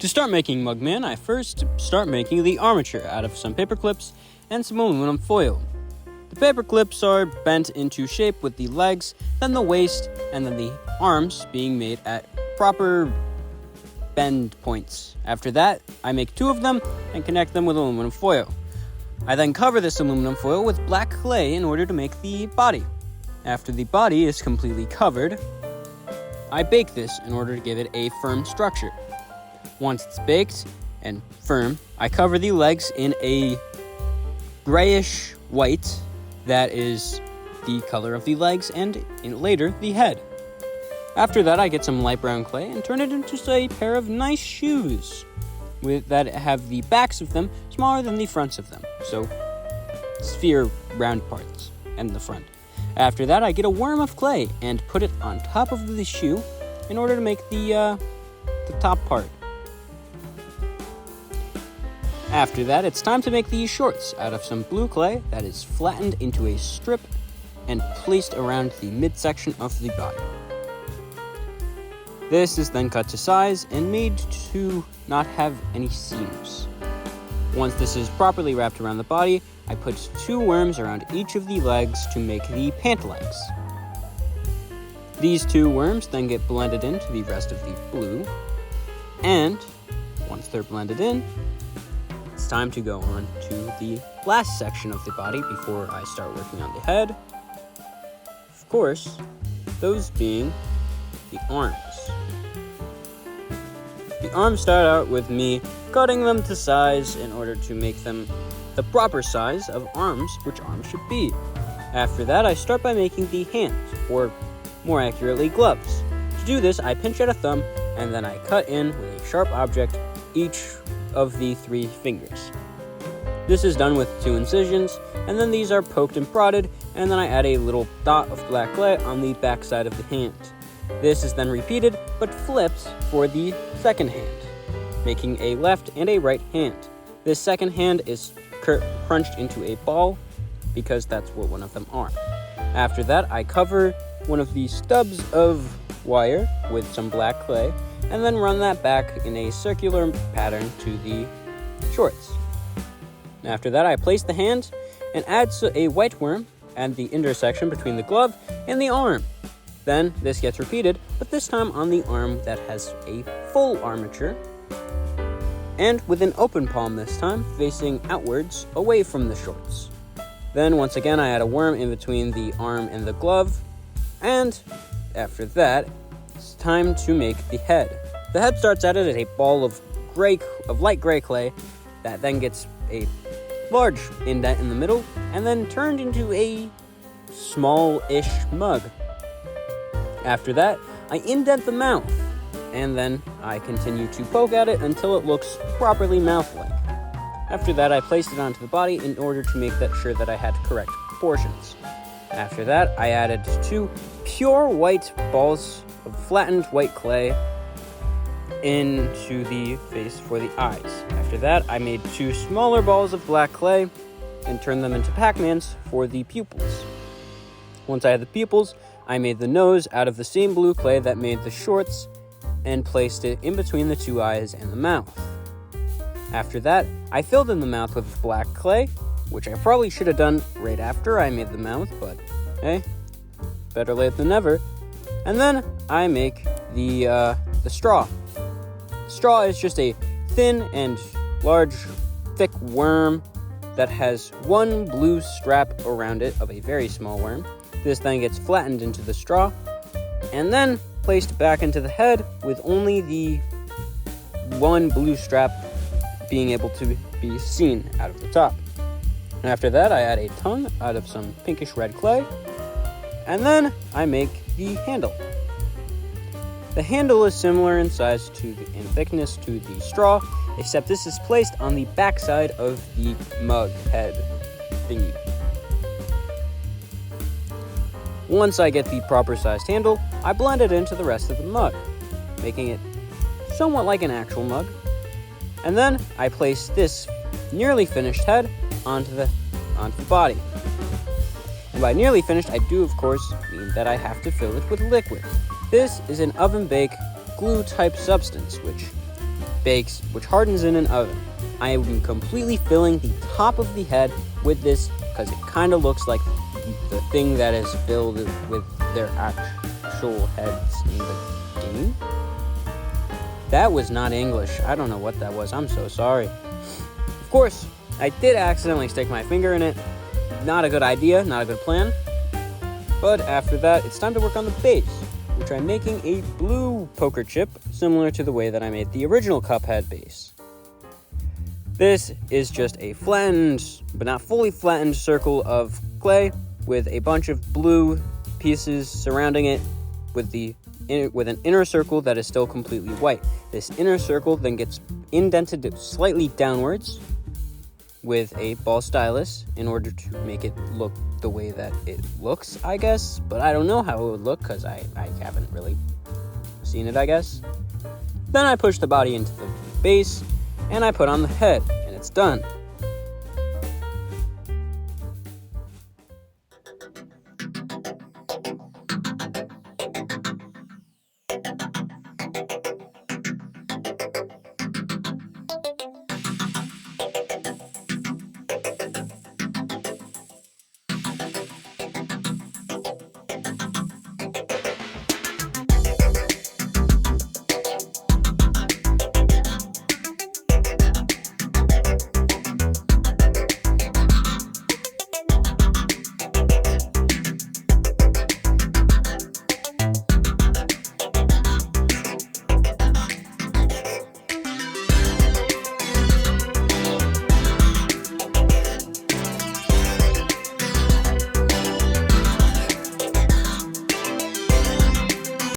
To start making Mugman, I first start making the armature out of some paper clips and some aluminum foil. The paper clips are bent into shape with the legs, then the waist, and then the arms being made at proper bend points. After that, I make 2 of them and connect them with aluminum foil. I then cover this aluminum foil with black clay in order to make the body. After the body is completely covered, I bake this in order to give it a firm structure. Once it's baked and firm, I cover the legs in a grayish white that is the color of the legs and later the head. After that, I get some light brown clay and turn it into a pair of nice shoes that have the backs of them smaller than the fronts of them, so sphere round parts and the front. After that, I get a worm of clay and put it on top of the shoe in order to make the top part. After that, it's time to make these shorts out of some blue clay that is flattened into a strip and placed around the midsection of the body. This is then cut to size and made to not have any seams. Once this is properly wrapped around the body, I put 2 worms around each of the legs to make the pant legs. These 2 worms then get blended into the rest of the blue, and once they're blended in, it's time to go on to the last section of the body before I start working on the head. Of course, those being the arms. The arms start out with me cutting them to size in order to make them the proper size of arms, which arms should be. After that, I start by making the hands, or more accurately, gloves. To do this, I pinch at a thumb, and then I cut in with a sharp object each of the 3 fingers. This is done with 2 incisions, and then these are poked and prodded, and then I add a little dot of black clay on the back side of the hand. This is then repeated, but flipped for the second hand, making a left and a right hand. This second hand is crunched into a ball, because that's what one of them are. After that, I cover one of the stubs of wire with some black clay, and then run that back in a circular pattern to the shorts. After that, I place the hand and add a white worm at the intersection between the glove and the arm. Then this gets repeated, but this time on the arm that has a full armature, and with an open palm this time, facing outwards away from the shorts. Then once again, I add a worm in between the arm and the glove, and after that, it's time to make the head. The head starts out as a ball of light gray clay that then gets a large indent in the middle, and then turned into a small-ish mug. After that, I indent the mouth, and then I continue to poke at it until it looks properly mouth-like. After that, I placed it onto the body in order to make sure that I had correct proportions. After that, I added 2 pure white balls of flattened white clay into the face for the eyes. After that, I made 2 smaller balls of black clay and turned them into Pac-Mans for the pupils. Once I had the pupils, I made the nose out of the same blue clay that made the shorts and placed it in between the 2 eyes and the mouth. After that, I filled in the mouth with black clay, which I probably should have done right after I made the mouth, but hey, better late than never. And then I make the straw. Straw is just a thin and large, thick worm that has 1 blue strap around it of a very small worm. This then gets flattened into the straw, and then placed back into the head with only the 1 blue strap being able to be seen out of the top. After that, I add a tongue out of some pinkish red clay, and then I make the handle. The handle is similar in size and thickness to the straw, except this is placed on the backside of the mug head thingy. Once I get the proper sized handle, I blend it into the rest of the mug, making it somewhat like an actual mug. And then I place this nearly finished head onto the body. And by nearly finished, I do of course mean that I have to fill it with liquid. This is an oven-bake glue type substance, which bakes, which hardens in an oven. I am completely filling the top of the head with this because it kind of looks like the thing that is filled with their actual heads in the game. That was not English. I don't know what that was. I'm so sorry. Of course, I did accidentally stick my finger in it. Not a good idea, not a good plan. But after that, it's time to work on the base, which I'm making a blue poker chip, similar to the way that I made the original Cuphead base. This is just a flattened, but not fully flattened circle of clay with a bunch of blue pieces surrounding it with an inner circle that is still completely white. This inner circle then gets indented slightly downwards with a ball stylus in order to make it look the way that it looks, I guess. But I don't know how it would look because I haven't really seen it, I guess. Then I push the body into the base and I put on the head, and it's done.